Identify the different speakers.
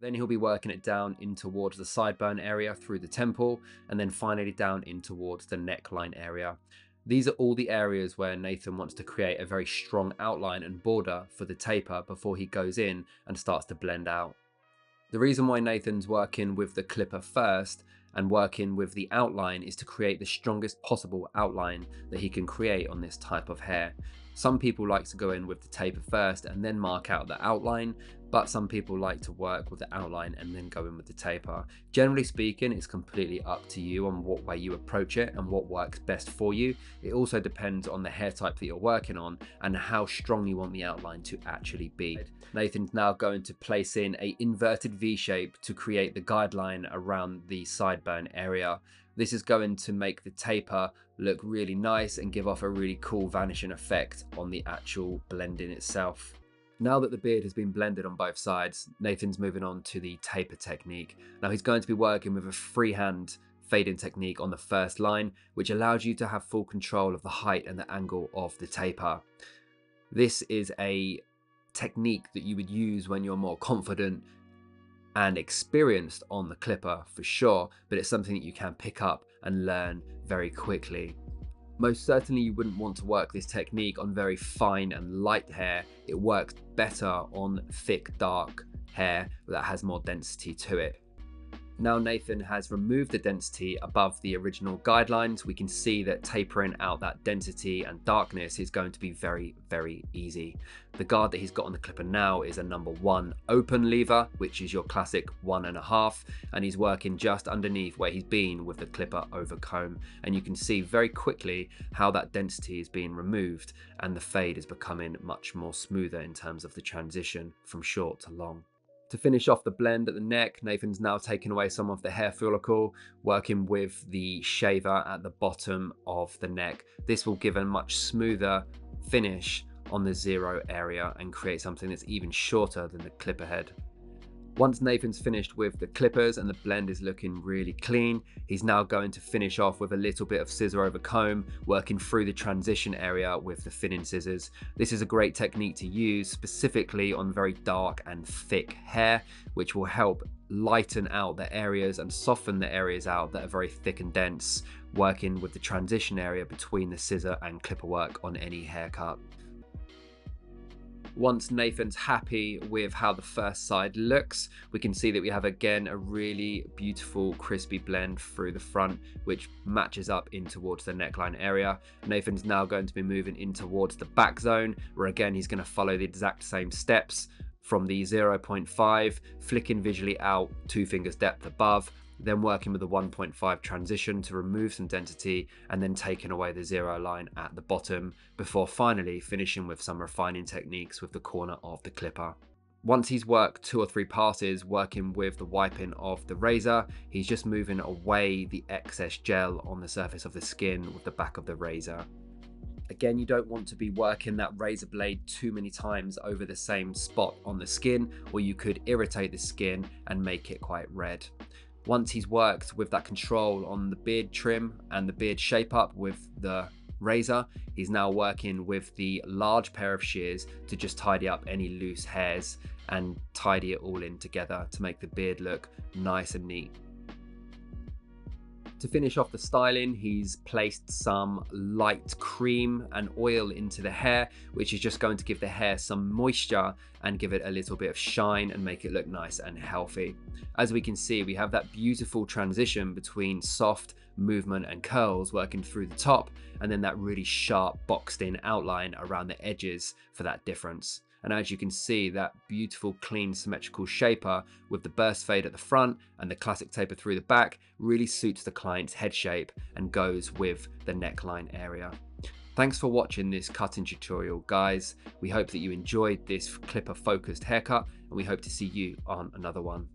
Speaker 1: Then he'll be working it down in towards the sideburn area through the temple, and then finally down in towards the neckline area. These are all the areas where Nathan wants to create a very strong outline and border for the taper before he goes in and starts to blend out. The reason why Nathan's working with the clipper first and working with the outline is to create the strongest possible outline that he can create on this type of hair. Some people like to go in with the taper first and then mark out the outline, but some people like to work with the outline and then go in with the taper. Generally speaking, it's completely up to you on what way you approach it and what works best for you. It also depends on the hair type that you're working on and how strong you want the outline to actually be. Nathan's now going to place in a inverted V shape to create the guideline around the sideburn area. This is going to make the taper look really nice and give off a really cool vanishing effect on the actual blending itself. Now that the beard has been blended on both sides, Nathan's moving on to the taper technique. Now he's going to be working with a freehand fading technique on the first line, which allows you to have full control of the height and the angle of the taper. This is a technique that you would use when you're more confident and experienced on the clipper for sure, but it's something that you can pick up and learn very quickly. Most certainly you wouldn't want to work this technique on very fine and light hair. It works better on thick, dark hair that has more density to it. Now Nathan has removed the density above the original guidelines. We can see that tapering out that density and darkness is going to be very, very easy. The guard that he's got on the clipper now is a number 1 open lever, which is your classic 1.5, and he's working just underneath where he's been with the clipper over comb. And you can see very quickly how that density is being removed and the fade is becoming much more smoother in terms of the transition from short to long. To finish off the blend at the neck, Nathan's now taken away some of the hair follicle, working with the shaver at the bottom of the neck. This will give a much smoother finish on the zero area and create something that's even shorter than the clipper head. Once Nathan's finished with the clippers and the blend is looking really clean, he's now going to finish off with a little bit of scissor over comb, working through the transition area with the thinning scissors. This is a great technique to use specifically on very dark and thick hair, which will help lighten out the areas and soften the areas out that are very thick and dense, working with the transition area between the scissor and clipper work on any haircut. Once Nathan's happy with how the first side looks, we can see that we have again a really beautiful crispy blend through the front, which matches up in towards the neckline area. Nathan's now going to be moving in towards the back zone, where again he's going to follow the exact same steps from the 0.5, flicking visually out 2 fingers depth above, then working with the 1.5 transition to remove some density, and then taking away the zero line at the bottom, before finally finishing with some refining techniques with the corner of the clipper. Once he's worked 2 or 3 passes working with the wiping of the razor, he's just moving away the excess gel on the surface of the skin with the back of the razor. Again, you don't want to be working that razor blade too many times over the same spot on the skin, or you could irritate the skin and make it quite red. Once he's worked with that control on the beard trim and the beard shape up with the razor, he's now working with the large pair of shears to just tidy up any loose hairs and tidy it all in together to make the beard look nice and neat. To finish off the styling, he's placed some light cream and oil into the hair, which is just going to give the hair some moisture and give it a little bit of shine and make it look nice and healthy. As we can see, we have that beautiful transition between soft movement and curls working through the top, and then that really sharp boxed in outline around the edges for that difference. And as you can see, that beautiful, clean, symmetrical shaper with the burst fade at the front and the classic taper through the back really suits the client's head shape and goes with the neckline area. Thanks for watching this cutting tutorial, guys. We hope that you enjoyed this clipper focused haircut, and we hope to see you on another one.